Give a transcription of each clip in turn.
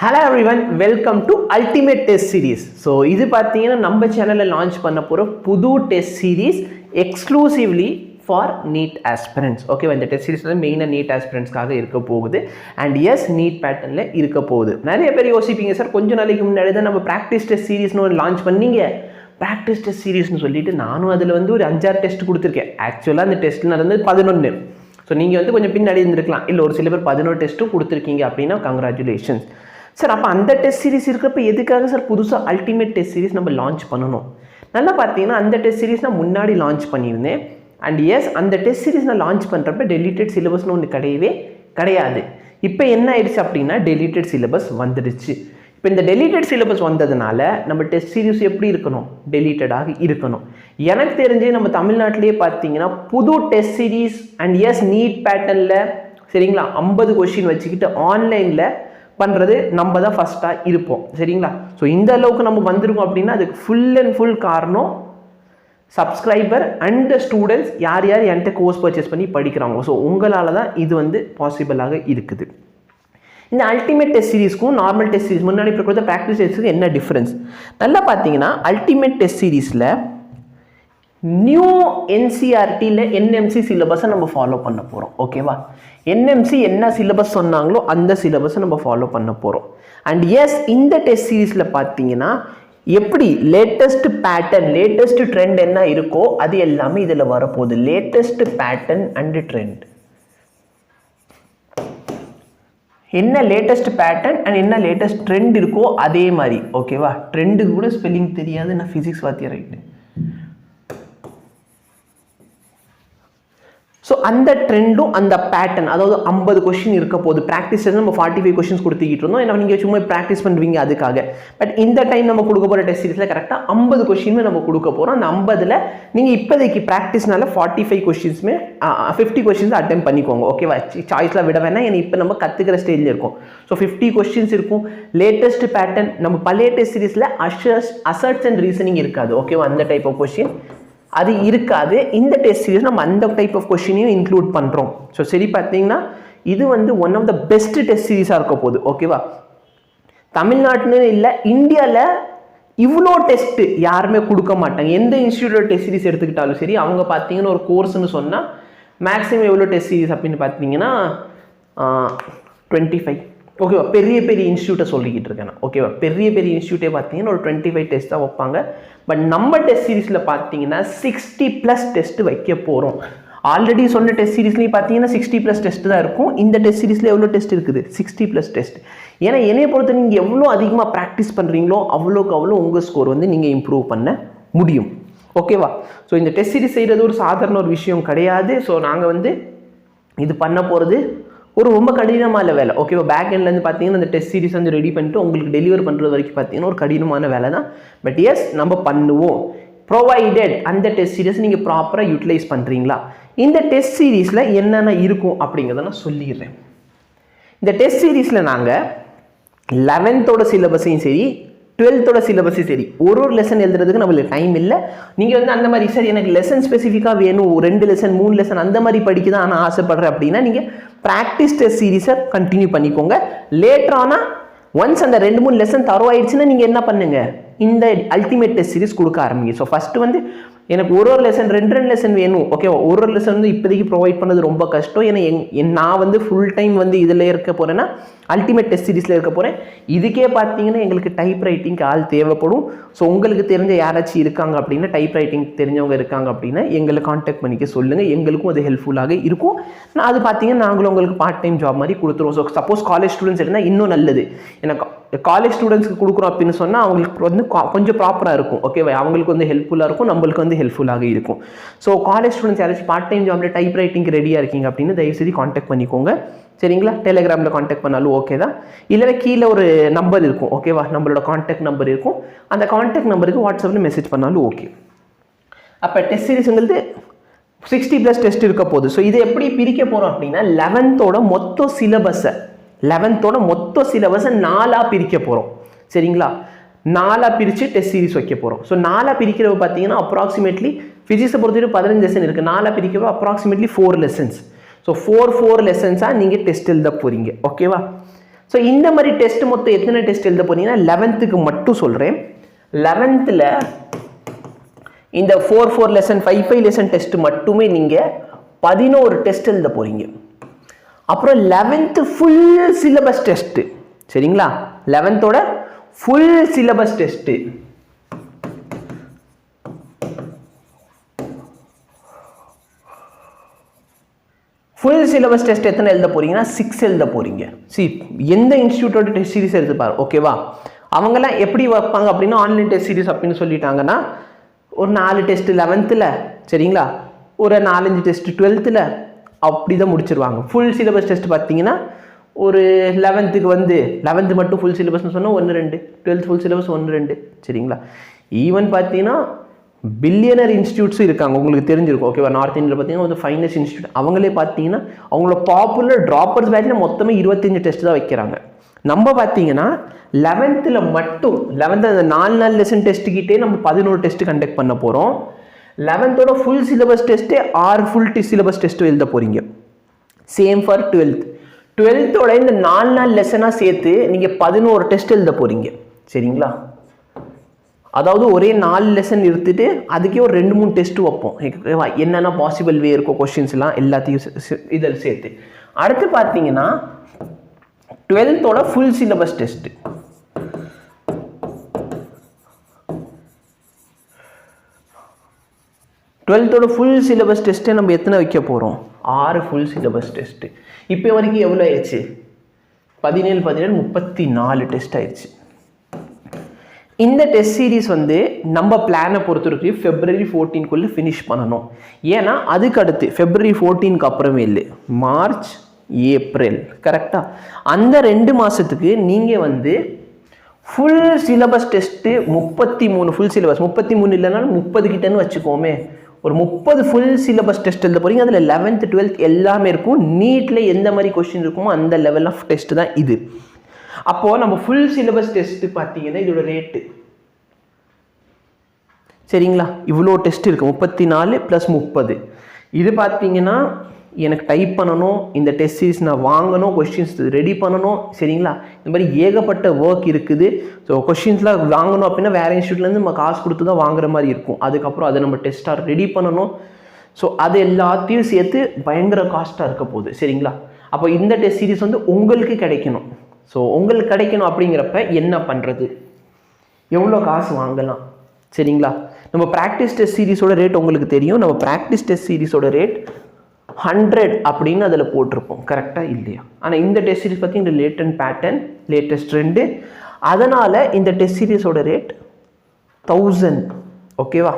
Hello everyone, welcome to Ultimate Test Series. So, இது பார்த்தீங்கன்னா நம்ம சேனல்ல லான்ச் பண்ண போற புது test series exclusively for NEET aspirants. ஓகேவா, இந்த டெஸ்ட் சீரிஸ் வந்து மெயினாக NEET aspirantsக்காக இருக்க போகுது. அண்ட் எஸ் NEET பேட்டர்னில் இருக்க போகுது. நிறைய பேர் யோசிப்பீங்க, சார் கொஞ்ச நாளைக்கு முன்னாடி தான் நம்ம ப்ராக்டிஸ் டெஸ்ட் சீரிஸ்னு ஒரு லான்ச் பண்ணீங்க. ப்ராக்டிஸ் டெஸ்ட் சீரிஸ்னு சொல்லிட்டு நானும் அதில் வந்து ஒரு 5-6 டெஸ்ட் கொடுத்துருக்கேன். ஆக்சுவலாக அந்த டெஸ்ட் நடந்தது 11. ஸோ நீங்கள் வந்து கொஞ்சம் பின்னாடி இருந்திருக்கலாம், இல்லை ஒரு சில பேர் 11 டெஸ்ட்டும் கொடுத்துருக்கீங்க அப்படின்னா கங்க்ராச்சுலேஷன்ஸ் சார். அப்போ அந்த டெஸ்ட் சீரிஸ் இருக்கிறப்ப எதுக்காக சார் புதுசாக அல்டிமேட் டெஸ்ட் சீரிஸ் நம்ம லான்ச் பண்ணணும்? நல்லா பார்த்தீங்கன்னா அந்த டெஸ்ட் சீரிஸ் நான் முன்னாடி லான்ச் பண்ணியிருந்தேன். அண்ட் எஸ், அந்த டெஸ்ட் சீரிஸ் நான் லான்ச் பண்ணுறப்ப டெலிட்டட் சிலபஸ்னு ஒன்று கிடையாது. இப்போ என்ன ஆயிடுச்சு அப்படின்னா டெலிட்டட் சிலபஸ் வந்துடுச்சு. இப்போ இந்த டெலிட்டட் சிலபஸ் வந்ததுனால நம்ம டெஸ்ட் சீரிஸ் எப்படி இருக்கணும்? டெலிட்டடாக இருக்கணும். எனக்கு தெரிஞ்சு நம்ம தமிழ்நாட்டிலே பார்த்தீங்கன்னா புது test series and as NEET பேட்டர்னில் சரிங்களா 50 கொஸ்டின் வச்சுக்கிட்டு ஆன்லைனில் பண்ணுறது நம்ம தான் ஃபஸ்ட்டாக இருப்போம் சரிங்களா. ஸோ இந்த அளவுக்கு நம்ம வந்திருக்கோம் அப்படின்னா அதுக்கு ஃபுல் அண்ட் ஃபுல் காரணம் சப்ஸ்கிரைபர் அண்ட் ஸ்டூடெண்ட்ஸ் யார் என்கிட்ட கோர்ஸ் பர்ச்சேஸ் பண்ணி படிக்கிறாங்க. ஸோ உங்களால் தான் இது வந்து பாசிபிளாக இருக்குது. இந்த அல்டிமேட் டெஸ்ட் சீரிஸ்க்கும் நார்மல் டெஸ்ட் சீரிஸ் முன்னாடி கொடுத்த ப்ராக்டிஸ் டெஸ்ட்டுக்கு என்ன டிஃப்ரென்ஸ் நல்லா பார்த்தீங்கன்னா, அல்டிமேட் டெஸ்ட் சீரிஸில் நியூ NCERTயில் NMC சிலபஸை நம்ம ஃபாலோ பண்ண போகிறோம். ஓகேவா, NMC என்ன சிலபஸ் சொன்னாங்களோ அந்த சிலபஸை நம்ம ஃபாலோ பண்ண போகிறோம். அண்ட் எஸ், இந்த டெஸ்ட் சீரிஸில் பார்த்தீங்கன்னா எப்படி லேட்டஸ்ட் பேட்டர்ன் லேட்டஸ்ட் ட்ரெண்ட் என்ன இருக்கோ அது எல்லாமே இதில் வரப்போகுது. லேட்டஸ்ட் பேட்டர்ன் அண்ட் ட்ரெண்ட் என்ன லேட்டஸ்ட் பேட்டர்ன் அண்ட் என்ன லேட்டஸ்ட் ட்ரெண்ட் இருக்கோ அதே மாதிரி. ஓகேவா, ட்ரெண்டுக்கு கூட ஸ்பெல்லிங் தெரியாது, நான் ஃபிசிக்ஸ் வாத்தியா ரைட்டு. ஸோ அந்த ட்ரெண்டும் அந்த பேட்டர்ன், அதாவது 50 கொஸ்டின் இருக்க போது. ப்ராக்டிஸ் நம்ம 45 கொஸ்டின்ஸ் கொடுத்துக்கிட்டு இருந்தோம், ஏன்னா நீங்கள் சும்மா ப்ராக்டிஸ் பண்ணுவீங்க அதுக்காக. பட் இந்த டைம் நம்ம கொடுக்க போகிற டெஸ்ட் சீரிஸில் கரெக்டாக 50 கொஸ்டினுமே நம்ம கொடுக்க போகிறோம். அந்த 50ல் நீங்கள் இப்போதைக்கு ப்ராக்டிஸ்னால 45 கொஸ்டின்ஸுமே 50 கொஸ்டின்ஸ் அட்டெம்ப்ட் பண்ணிக்கோங்க. ஓகேவா, சாய்ஸில் விட வேணாம், ஏன்னா இப்போ நம்ம கற்றுக்கிற ஸ்டேஜில் இருக்கும். ஸோ 50 கொஸ்டின்ஸ் இருக்கும். லேட்டஸ்ட் பேட்டர்ன் நம்ம பழைய டெஸ்ட் சீரிஸில் அசர்ட்ஸ் அண்ட் ரீசனிங் இருக்காது. ஓகேவா, அந்த டைப் ஆஃப் கொஸ்டின் அது இருக்காது. இந்த டெஸ்ட் சீரிஸ் நம்ம அந்த டைப் ஆஃப் கொஸ்டினையும் இன்க்ளூட் பண்ணுறோம். ஸோ சரி, பார்த்தீங்கன்னா இது வந்து one of the best test சீரிஸாக இருக்க போகுது. ஓகேவா, தமிழ்நாட்டுன்னு இல்லை, இந்தியாவில் இவ்வளோ டெஸ்ட்டு யாருமே கொடுக்க மாட்டாங்க. எந்த இன்ஸ்டியூட்டோட டெஸ்ட் சீரிஸ் எடுத்துக்கிட்டாலும் சரி, அவங்க பார்த்தீங்கன்னா ஒரு கோர்ஸ்னு சொன்னால் மேக்ஸிமம் எவ்வளோ டெஸ்ட் சீரிஸ் அப்படின்னு பார்த்தீங்கன்னா 25. ஓகேவா, பெரிய இன்ஸ்டியூட்டை சொல்லிக்கிட்டு இருக்கேன். ஓகேவா, பெரிய இன்ஸ்டியூட்டே பார்த்தீங்கன்னா ஒரு 25 டெஸ்ட் தான் வைப்பாங்க. பட் நம்ம டெஸ்ட் சீரிஸில் பார்த்தீங்கன்னா 60+ டெஸ்ட் வைக்க போகிறோம். ஆல்ரெடி சொன்ன டெஸ்ட் சீரிஸ்லேயும் பார்த்தீங்கன்னா 60+ டெஸ்ட் தான் இருக்கும். இந்த டெஸ்ட் சீரிஸில் எவ்வளோ டெஸ்ட் இருக்குது? 60+ டெஸ்ட். ஏன்னா என்னைய பொறுத்த நீங்கள் எவ்வளோ அதிகமாக ப்ராக்டிஸ் பண்ணுறீங்களோ அவ்வளோக்கு அவ்வளோ உங்கள் ஸ்கோர் வந்து நீங்கள் இம்ப்ரூவ் பண்ண முடியும். ஓகேவா, ஸோ இந்த டெஸ்ட் சீரிஸ் செய்கிறது ஒரு சாதாரண ஒரு விஷயம் கிடையாது. ஸோ நாங்கள் வந்து இது பண்ண போகிறது ஒரு ரொம்ப கடினமான வேலை. ஓகேவா, பேக் எண்ட்லேருந்து பார்த்தீங்கன்னா அந்த டெஸ்ட் சீரிஸ் வந்து ரெடி பண்ணிட்டு உங்களுக்கு டெலிவர் பண்ணுறது வரைக்கும் பார்த்தீங்கன்னா ஒரு கடினமான வேலை தான். பட் எஸ், நம்ம பண்ணுவோம், ப்ரொவைடட் அந்த டெஸ்ட் சீரிஸ் நீங்கள் ப்ராப்பராக யூட்டிலைஸ் பண்ணுறீங்களா. இந்த டெஸ்ட் சீரிஸில் என்னென்ன இருக்கும் அப்படிங்கிறத நான் சொல்லிடுறேன். இந்த டெஸ்ட் சீரிஸில் நாங்கள் 11th சிலபஸையும் சரி 12th சிலபஸையும் சரி ஒரு லெசன் எழுதுறதுக்கு நம்மளுக்கு டைம் இல்லை. நீங்கள் வந்து அந்த மாதிரி சார் எனக்கு லெசன் ஸ்பெசிஃபிக்காக வேணும், 2 லெசன் 3 லெசன் அந்த மாதிரி படிக்க தான் நான் ஆசைப்படுறேன் அப்படின்னா நீங்கள் ப்ராக்டிஸ் டெஸ்ட் சீரிஸை கண்டினியூ பண்ணிக்கோங்க. லேட்டரானா ஒன்ஸ் அந்த 2-3 லெசன் தரவாயிடுச்சுன்னா நீங்கள் என்ன பண்ணுங்க, இந்த அல்டிமேட் டெஸ்ட் சீரிஸ் கொடுக்க ஆரம்பிங்க. ஸோ ஃபஸ்ட்டு வந்து எனக்கு ஒரு லெசன் 2 லெசன் வேணும். ஓகே, ஒரு லெசன் வந்து இப்போதைக்கு ப்ரொவைட் பண்ணது ரொம்ப கஷ்டம். ஏன்னா நான் வந்து ஃபுல் டைம் வந்து இதில் இருக்க போகிறேன்னா அல்டிமேட் டெஸ்ட் சீரிஸில் இருக்க போகிறேன். இதுக்கே பார்த்தீங்கன்னா எங்களுக்கு டைப் ரைட்டிங்க்கு ஆள் தேவைப்படும். ஸோ உங்களுக்கு தெரிஞ்ச யாராச்சும் இருக்காங்க அப்படின்னா, டைப் ரைட்டிங் தெரிஞ்சவங்க இருக்காங்க அப்படின்னா எங்களை காண்டாக்ட் பண்ணிக்க சொல்லுங்கள். எங்களுக்கும் அது ஹெல்ப்ஃபுல்லாக இருக்கும். அது பார்த்தீங்கன்னா நாங்களும் உங்களுக்கு பார்ட் டைம் ஜாப் மாதிரி கொடுத்துருவோம். ஸோ சப்போஸ் காலேஜ் ஸ்டூடெண்ட்ஸ் இருந்தால் இன்னும் நல்லது. எனக்கு காலேஜ் ஸ்டூடெண்ட்ஸ்க்கு கொடுக்குறோம் அப்படின்னு சொன்னால் அவங்களுக்கு வந்து கொஞ்சம் ப்ராப்பராக இருக்கும். ஓகேவா, அவங்களுக்கு வந்து ஹெல்ப்ஃபுல்லாக இருக்கும், நம்மளுக்கு வந்து ஹெல்ப்ஃபுல்லாக இருக்கும். ஸோ காலேஜ் ஸ்டூடெண்ட்ஸ் யாராச்சும் பார்ட் டைம் ஜாப்ல டைப் ரைட்டிங் ரெடியாக இருக்கீங்க அப்படின்னு தயவுசெய்து காண்டாக்ட் பண்ணிக்கோங்க சரிங்களா. டெலிகிராமில் காண்டாக்ட் பண்ணாலும் ஓகே தான், இல்லைன்னா கீழே ஒரு நம்பர் இருக்கும். ஓகேவா, நம்மளோட காண்டாக்ட் நம்பர் இருக்கும். அந்த காண்டாக்ட் நம்பருக்கு வாட்ஸ்அப்பில் மெசேஜ் பண்ணாலும் ஓகே. அப்போ டெஸ்ட் சீரிஸ்ங்கிறது 60+ டெஸ்ட் இருக்க போகுது. ஸோ இதை எப்படி பிரிக்க போகிறோம் அப்படின்னா 11th மொத்த சிலபஸை 4ஆக பிரிக்க போகிறோம் சரிங்களா. 4ஆக பிரித்து டெஸ்ட் சீரிஸ் வைக்க போகிறோம். ஸோ 4ஆக பிரிக்கிறவ பார்த்தீங்கன்னா அப்ராக்சிமேட்லி ஃபிசிக்ஸை பொறுத்தவரை 15 லெசன் இருக்குது. 4ஆக பிரிக்கிறவ அப்ராக்சிமேட்லி 4 லெசன்ஸ். ஸோ 4 லெசன்ஸாக நீங்கள் டெஸ்ட் எழுத போகிறீங்க. ஓகேவா, ஸோ இந்த மாதிரி டெஸ்ட் மொத்தம் எத்தனை டெஸ்ட் எழுத போறீங்கன்னா 11க்கு மட்டும் சொல்கிறேன். 11th இந்த 4 லெசன் 5 லெசன் டெஸ்ட் மட்டுமே நீங்கள் 11 டெஸ்ட் எழுத போகிறீங்க. அப்புறம் 11th ஃபுல் சிலபஸ் டெஸ்ட்டு, சரிங்களா? 11th full syllabus test. Full syllabus test எத்தனை எழுத போறீங்கன்னா 6 எழுத போறீங்க. எந்த இன்ஸ்டியூட்டோட டெஸ்ட் சீரிஸ் எடுத்து பாரு, ஓகேவா? அவங்கெல்லாம் எப்படி வைப்பாங்க அப்படின்னா ஆன்லைன் டெஸ்ட் சீரிஸ் அப்படின்னு சொல்லிட்டாங்கன்னா ஒரு 4 டெஸ்ட் 11th, சரிங்களா? ஒரு 4-5 டெஸ்ட் 12th, அப்படி தான் முடிச்சிருவாங்க. ஃபுல் சிலபஸ் டெஸ்ட் பார்த்தீங்கன்னா ஒரு 11th மட்டும் ஃபுல் சிலபஸ்னு சொன்னால் 1-2, 12th ஃபுல் சிலபஸ் 1-2, சரிங்களா? ஈவன் பார்த்தீங்கன்னா பில்லியனர் இன்ஸ்டியூட்ஸும் இருக்காங்க, உங்களுக்கு தெரிஞ்சிருக்கும், ஓகேவா? நார்த் இந்தியாவில் பார்த்தீங்கன்னா வந்து ஃபைனஸ்ட் இன்ஸ்டியூட், அவங்களே பார்த்தீங்கன்னா அவங்களோட பாப்புலர் ட்ராப்பர்ஸ் பேட்சில் மொத்தமே 25 டெஸ்ட் தான் வைக்கிறாங்க. நம்ம பார்த்தீங்கன்னா 11th மட்டும் 11th அந்த 4 லெசன் டெஸ்ட்டுக்கிட்டே நம்ம 11 டெஸ்ட் கண்டக்ட் பண்ண போகிறோம். 11th ஃபுல் சிலபஸ் டெஸ்ட்டே 6 ஃபுல் சிலபஸ் டெஸ்ட்டு எழுத போகிறீங்க. சேம் ஃபார் 12th இந்த 4 லெசனாக சேர்த்து நீங்கள் 11 டெஸ்ட் எழுத போகிறீங்க, சரிங்களா? அதாவது ஒரே 4 லெசன் எடுத்துட்டு அதுக்கே ஒரு 2-3 டெஸ்ட் வைப்போம், என்னென்ன பாசிபிள் வே இருக்கோ கொஸ்டின்ஸ்லாம் எல்லாத்தையும் இதில் சேர்த்து. அடுத்து பார்த்தீங்கன்னா 12th full syllabus test. 12th full syllabus டெஸ்ட்டை நம்ம எத்தனை வைக்க போகிறோம்? 6 ஃபுல் சிலபஸ் டெஸ்ட்டு. இப்போ வரைக்கும் எவ்வளோ ஆயிடுச்சு? 17 34 டெஸ்ட் ஆயிடுச்சு. இந்த டெஸ்ட் சீரீஸ் வந்து நம்ம பிளானை பொறுத்தவரைக்கும் February 14 ஃபினிஷ் பண்ணணும். ஏன்னா அதுக்கு அடுத்து February 14 அப்புறமே இல்லை, மார்ச் ஏப்ரல், கரெக்டாக? அந்த 2 மாதத்துக்கு நீங்கள் வந்து full syllabus test 33 full syllabus, 33 இல்லைனாலும் 30 கிட்டன்னு வச்சுக்கோமே, ஒரு 30 ஃபுல் சிலபஸ் டெஸ்ட் எழுத போகிறீங்க. அதில் 11th 12th எல்லாமே இருக்கும். நீட்டில் எந்த மாதிரி கொஸ்டின் இருக்குமோ அந்த லெவல் ஆஃப் டெஸ்ட் தான் இது. அப்போது நம்ம ஃபுல் சிலபஸ் டெஸ்ட்டு பார்த்தீங்கன்னா இதோட ரேட்டு, சரிங்களா? இவ்வளோ டெஸ்ட் இருக்குது, 34 + 30. இது பார்த்தீங்கன்னா எனக்கு டைப் பண்ணணும், இந்த டெஸ்ட் சீரிஸ் நான் வாங்கணும், கொஸ்டின்ஸ் ரெடி பண்ணணும், சரிங்களா? இந்த மாதிரி ஏகப்பட்ட ஒர்க் இருக்குது. ஸோ கொஸ்டின்ஸ்லாம் வாங்கணும் அப்படின்னா வேறு இன்ஸ்டியூட்லேருந்து நம்ம காசு கொடுத்து தான் வாங்குற மாதிரி இருக்கும். அதுக்கப்புறம் அதை நம்ம டெஸ்ட்டாக ரெடி பண்ணணும். ஸோ அது எல்லாத்தையும் சேர்த்து பயங்கர காஸ்ட்டாக இருக்க போகுது, சரிங்களா? அப்போ இந்த டெஸ்ட் சீரிஸ் வந்து உங்களுக்கு கிடைக்கணும். ஸோ உங்களுக்கு கிடைக்கணும் அப்படிங்கிறப்ப என்ன பண்ணுறது, எவ்வளோ காசு வாங்கலாம், சரிங்களா? நம்ம ப்ராக்டிஸ் டெஸ்ட் சீரிஸோட ரேட் உங்களுக்கு தெரியும். நம்ம ப்ராக்டிஸ் டெஸ்ட் சீரிஸோட ரேட் 100 அப்படின்னு அதில் போட்டிருப்போம், கரெக்டாக இல்லையா? ஆனால் இந்த டெஸ்ட் சீரிஸ் பார்த்தீங்கன்னா லேட்டன்ட் பேட்டர்ன், லேட்டஸ்ட் ட்ரெண்டு, அதனால் இந்த டெஸ்ட் சீரிஸோட ரேட் 1000, ஓகேவா?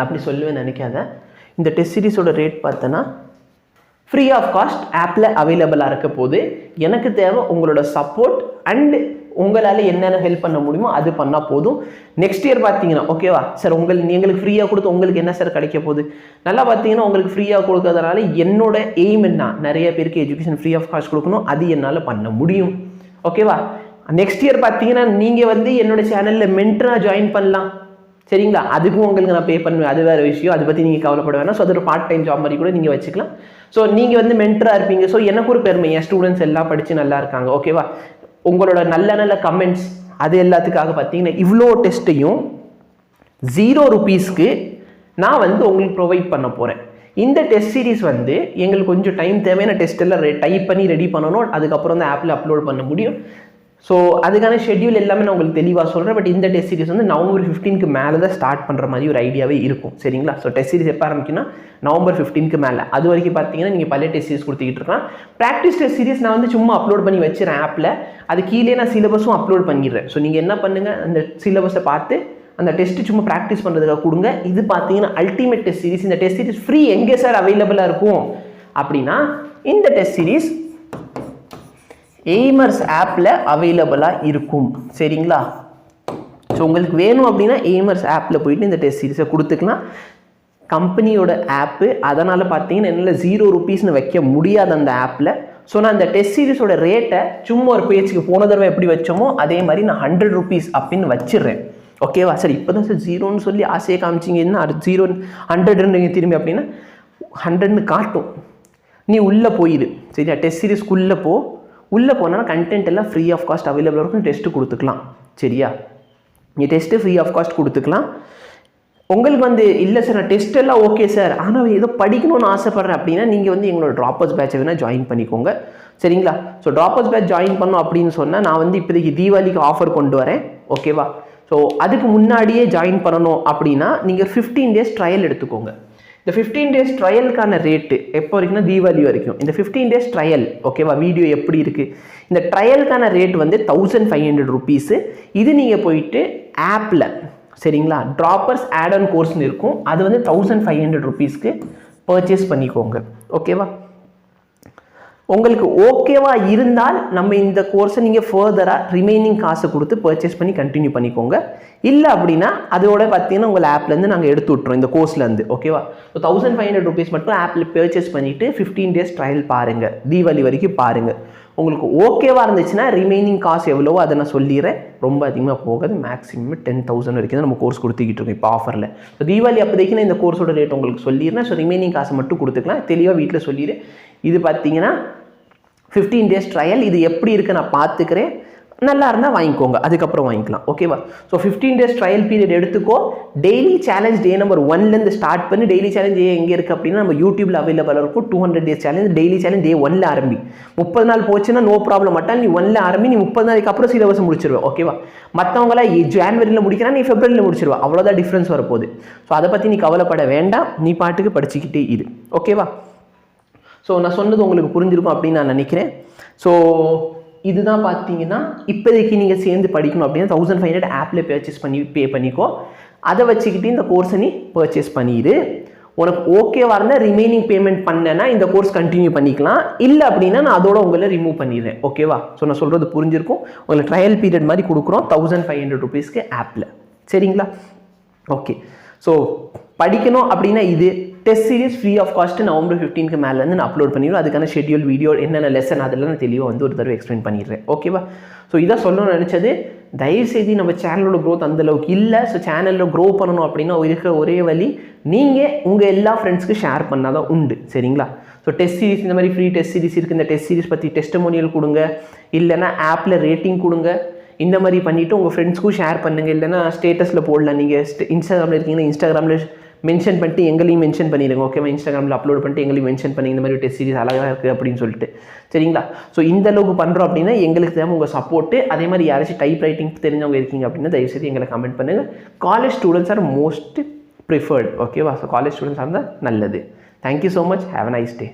அப்படி சொல்லுவேன் நினைக்காத. இந்த டெஸ்ட் சீரிஸோட ரேட் பார்த்தோன்னா ஃப்ரீ ஆஃப் காஸ்ட் ஆப்பில் அவைலபிளாக இருக்க போது. எனக்கு தேவை உங்களோட சப்போர்ட் அண்ட் உங்களால் என்னென்ன ஹெல்ப் பண்ண முடியுமோ அது பண்ணால் போதும். நெக்ஸ்ட் இயர் பார்த்தீங்கன்னா ஓகேவா சார், எங்களுக்கு ஃப்ரீயாக கொடுத்து உங்களுக்கு என்ன சார் கிடைக்க போகுது? நல்லா பார்த்தீங்கன்னா உங்களுக்கு ஃப்ரீயாக கொடுக்கறதுனால என்னோட எய்ம் என்ன, நிறைய பேருக்கு எஜுகேஷன் ஃப்ரீ ஆஃப் காஸ்ட் கொடுக்கணும், அது என்னால் பண்ண முடியும், ஓகேவா? நெக்ஸ்ட் இயர் பார்த்தீங்கன்னா நீங்கள் வந்து என்னோட சேனலில் மென்டராக ஜாயின் பண்ணலாம், சரிங்களா? அதுக்கும் உங்களுக்கு நான் பே பண்ணுவேன், அது வேறு விஷயம், அதை பற்றி நீங்கள் கவலைப்பட வேணாம். ஸோ அது ஒரு பார்ட் டைம் ஜாப் மாதிரி கூட நீங்கள் வச்சுக்கலாம். ஸோ நீங்கள் வந்து மென்டராக இருப்பீங்க. ஸோ எனக்கு ஒரு பெருமை, என் ஸ்டூடெண்ட்ஸ் எல்லாம் படித்து நல்லா இருக்காங்க, ஓகேவா? உங்களோட நல்ல நல்ல கமெண்ட்ஸ் அது எல்லாத்துக்காக பார்த்தீங்கன்னா இவ்வளோ டெஸ்ட்டையும் 0 ரூபீஸ்க்கு நான் வந்து உங்களுக்கு ப்ரொவைட் பண்ண போகிறேன். இந்த டெஸ்ட் சீரிஸ் வந்து எங்களுக்கு கொஞ்சம் டைம் தேவையான டெஸ்ட் எல்லாம் டைப் பண்ணி ரெடி பண்ணணும், அதுக்கப்புறம் தான் ஆப்பில் அப்லோட் பண்ண முடியும். ஸோ அதுக்கான ஷெட்யூல் எல்லாமே நான் உங்களுக்கு தெளிவாக சொல்கிறேன். பட் இந்த டெஸ்ட் சீரிஸ் வந்து November 15 மேலே தான் ஸ்டார்ட் பண்ணுற மாதிரி ஒரு ஐடியாவே இருக்கும், சரிங்களா? ஸோ டெஸ்ட் சீரிஸ் எப்போ ஆரம்பிக்குன்னா November 15 மேலே. அது வரைக்கும் பார்த்தீங்கன்னா நீங்கள் பழைய டெஸ்ட் சீரிஸ் கொடுத்துக்கிட்டு இருக்கலாம். ப்ராக்டிஸ் டெஸ்ட் சீரிஸ் நான் வந்து சும்மா அப்லோட் பண்ணி வச்சுறேன் ஆப்பில், அது கீழே நான் சிலபஸும் அப்லோட் பண்ணிடுறேன். ஸோ நீங்கள் என்ன பண்ணுங்கள், அந்த சிலபஸை பார்த்து அந்த டெஸ்ட்டு சும்மா ப்ராக்டிஸ் பண்ணுறதுக்காக கொடுங்க. இது பார்த்தீங்கன்னா அல்டிமேட் டெஸ்ட் சீரிஸ். இந்த டெஸ்ட் சீரிஸ் ஃப்ரீ எங்கே சார் அவைலபிளாக இருக்கும் அப்படின்னா இந்த டெஸ்ட் சீரிஸ் AIMERS ஆப்பில் அவைலபிளாக இருக்கும், சரிங்களா? ஸோ உங்களுக்கு வேணும் அப்படின்னா AIMERS ஆப்பில் போயிட்டு இந்த டெஸ்ட் சீரிஸை கொடுத்துக்கலாம். கம்பெனியோட ஆப்பு, அதனால் பார்த்தீங்கன்னா என்னால் 0 ரூபீஸ்னு வைக்க முடியாது அந்த ஆப்பில். ஸோ நான் அந்த டெஸ்ட் சீரிஸோட ரேட்டை சும்மா ஒரு பேஜுக்கு போன தடவை எப்படி வச்சோமோ அதே மாதிரி நான் 100 ரூபீஸ் அப்படின்னு வச்சிடுறேன், ஓகேவா? சார் இப்போ தான் சார் 0ன்னு சொல்லி ஆசையை காமிச்சிங்கன்னா 0 100 திரும்பி அப்படின்னா 100ன்னு காட்டும். நீ உள்ளே போயிடு, சரியா? டெஸ்ட் சீரிஸ்க்குள்ளே போ, உள்ளே போனால் கண்டென்ட் எல்லாம் ஃப்ரீ ஆஃப் காஸ்ட் அவைலபிளாக இருக்கும், டெஸ்ட்டு கொடுத்துக்கலாம். சரியா, நீ டெஸ்ட்டு ஃப்ரீ ஆஃப் காஸ்ட் கொடுத்துக்கலாம். உங்களுக்கு வந்து இல்லை சார் நான் டெஸ்ட் எல்லாம் ஓகே சார், ஆனால் ஏதோ படிக்கணும்னு ஆசைப்பட்றேன் அப்படின்னா நீங்கள் வந்து எங்களோட ட்ராப்பர்ஸ் பேட்சை வேணால் ஜாயின் பண்ணிக்கோங்க. சரிங்களா, ஸோ ட்ராப்பர்ஸ் பேட்ச் ஜாயின் பண்ணோம் அப்படின்னு சொன்னால் நான் வந்து இப்போதைக்கு தீபாவளிக்கு ஆஃபர் கொண்டு வரேன். ஓகேவா, ஸோ அதுக்கு முன்னாடியே ஜாயின் பண்ணணும் அப்படின்னா நீங்கள் 15 days ட்ரையல் எடுத்துக்கோங்க. இந்த 15 days ட்ரையலுக்கான ரேட்டு எப்போ வரைக்கும்னா தீபாவளி வரைக்கும். இந்த 15 days ட்ரையல் ஓகேவா, வீடியோ எப்படி இருக்குது, இந்த ட்ரையலுக்கான ரேட் வந்து 1500 rupees. இது நீங்கள் போயிட்டு ஆப்பில் சரிங்களா ட்ராப்பர்ஸ் ஆட் ஆன் கோர்ஸ்னு இருக்கும், அது வந்து 1500 rupeesக்கு பர்ச்சேஸ் பண்ணிக்கோங்க. ஓகேவா, உங்களுக்கு ஓகேவா இருந்தால் நம்ம இந்த கோர்ஸை நீங்கள் ஃபர்தராக ரிமைனிங் காசை கொடுத்து பர்ச்சேஸ் பண்ணி கண்டினியூ பண்ணிக்கோங்க. இல்லை அப்படின்னா அதோட பார்த்தீங்கன்னா உங்கள் ஆப்லேருந்து நாங்கள் எடுத்து விட்றோம் இந்த கோர்ஸ்லேருந்து. ஓகேவா, ஸோ 1500 rupees மட்டும் ஆப்பில் பர்ச்சேஸ் பண்ணிவிட்டு 15 days ட்ரையல் பாருங்கள், தீபாவளி வரைக்கும் பாருங்கள். உங்களுக்கு ஓகேவாக இருந்துச்சுன்னா ரிமைனிங் காசு எவ்வளவோ அதை நான் சொல்லிடுறேன். ரொம்ப அதிகமாக போகாது, மேக்ஸிமம் 10,000 வரைக்கும் தான் நம்ம கோர்ஸ் கொடுத்துக்கிட்டு இருக்கோம் இப்போ ஆஃபரில். ஸோ தீபாவளி அப்போதைக்கு நான் இந்த கோர்ஸோட ரேட் உங்களுக்கு சொல்லிடுறேன். ஸோ ரிமைனிங் காசை மட்டும் கொடுத்துக்கலாம், தெளிவாக வீட்டில் சொல்லிடு. இது பார்த்தீங்கன்னா 15 days ட்ரையல், இது எப்படி இருக்குது நான் பார்த்துக்கிறேன், நல்லா இருந்தால் வாங்கிக்கோங்க, அதுக்கப்புறம் வாங்கிக்கலாம். ஓகேவா, ஸோ 15 days ட்ரையல் பீரியட் எடுத்துக்கோ. டெய்லி சேலஞ்ச் டே நம்பர் 1லேருந்து ஸ்டார்ட் பண்ணி டெய்லி சேலஞ்ச் டே எங்கே இருக்குது அப்படின்னா நம்ம யூடியூப்ல அவைலபிள் இருக்கும். 200 days challenge, daily challenge day 1ல் ஆரம்பி. 30 நாள் போச்சுன்னா நோ ப்ராப்ளம், மட்டும் நீ 1ல் ஆரம்பி, நீ 30 நாளைக்கு அப்புறம் சிலபஸ் முடிச்சிருவேன். ஓகேவா, மற்றவங்களாம் ஜான்வரியில் முடிக்கிறா, நீ ஃபெப்ரவரியில் முடிச்சிருவா, அவ்வளோதான் டிஃப்ரென்ஸ் வரப்போகுது. ஸோ அதை பற்றி நீ கவலைப்பட வேண்டாம், நீ பாட்டுக்கு படிச்சுக்கிட்டே இது. ஓகேவா, ஸோ நான் சொன்னது உங்களுக்கு புரிஞ்சிருக்கும் அப்படின்னு நான் நினைக்கிறேன். ஸோ இதுதான் பார்த்தீங்கன்னா இப்போதைக்கு நீங்கள் சேர்ந்து படிக்கணும் அப்படின்னா 1500 ஆப்பில் பர்ச்சேஸ் பண்ணி பே பண்ணிக்கோ. அதை வச்சுக்கிட்டு இந்த கோர்ஸை நீ பர்ச்சேஸ் பண்ணிடு. உனக்கு ஓகேவாக இருந்தால் ரிமைனிங் பேமெண்ட் பண்ணேன்னா இந்த கோர்ஸ் கண்டினியூ பண்ணிக்கலாம், இல்லை அப்படின்னா நான் அதோட உங்களை ரிமூவ் பண்ணிடுறேன். ஓகேவா, ஸோ நான் சொல்கிறது புரிஞ்சிருக்கும். உங்களுக்கு ட்ரையல் பீரியட் மாதிரி கொடுக்குறோம் 1500 rupeesக்கு ஆப்பில். சரிங்களா, ஓகே. ஸோ படிக்கணும் அப்படின்னா இது test series free of cost November 15க்கு மேலேருந்து நான் அப்லோட் பண்ணிடுவேன். அதுக்கான ஷெட்யூல் வீடியோ என்னென்ன லெசன் அதெல்லாம் நான் தெளிவாக வந்து ஒரு தடவை எக்ஸ்பிளைன் பண்ணிடுறேன். ஓகேவா, ஸோ இதான் சொல்லணும்னு நினச்சது. தயவுசெய்து நம்ம சேனலோட க்ரோத் அந்தளவுக்கு இல்லை. ஸோ சேனலில் க்ரோ பண்ணணும் அப்படின்னா இருக்கிற ஒரே வழி நீங்கள் உங்கள் எல்லா ஃப்ரெண்ட்ஸ்க்கு ஷேர் பண்ணால் தான் உண்டு. சரிங்களா, ஸோ டெஸ்ட் சீரிஸ் இந்த மாதிரி ஃப்ரீ டெஸ்ட் சீரிஸ் இருக்குது, இந்த டெஸ்ட் சீரிஸ் பற்றி டெஸ்டமோனியல் கொடுங்க, இல்லைனா ஆப்பில் ரேட்டிங் கொடுங்க. இந்த மாதிரி பண்ணிவிட்டு உங்கள் ஃப்ரெண்ட்ஸ்க்கும் ஷேர் பண்ணுங்கள். இல்லைனா ஸ்டேட்டஸில் போடலாம். நீங்கள் இன்ஸ்டாகிராமில் இருக்கீங்கன்னா இன்ஸ்டாகிராமில் மென்ஷன் பண்ணிட்டு எங்களையும் மென்ஷன் பண்ணிடுங்க. ஓகேவா, இன்ஸ்டாகிராமில் அப்லோட் பண்ணிட்டு எங்களையும் மென்ஷன் பண்ணி இந்த மாதிரி டெஸ்ட் சீரிஸ் அழகாக இருக்குது அப்படின்னு சொல்லிட்டு. சரிங்களா, ஸோ இந்த அளவுக்கு பண்ணுறோம் அப்படின்னா எங்களுக்கு தேவை உங்கள் சப்போர்ட்டு. அதே மாதிரி யாராச்சும் டைப் ரைட்டிங் தெரிஞ்சவங்க இருக்கீங்க அப்படின்னா தயவுசெய்து எங்களை கமெண்ட் பண்ணுங்கள். College students are most preferred. ஓகேவா, ஸோ காலேஜ் ஸ்டூடெண்ட்ஸ் இருந்தால் நல்லது. Thank you so much, have a nice day.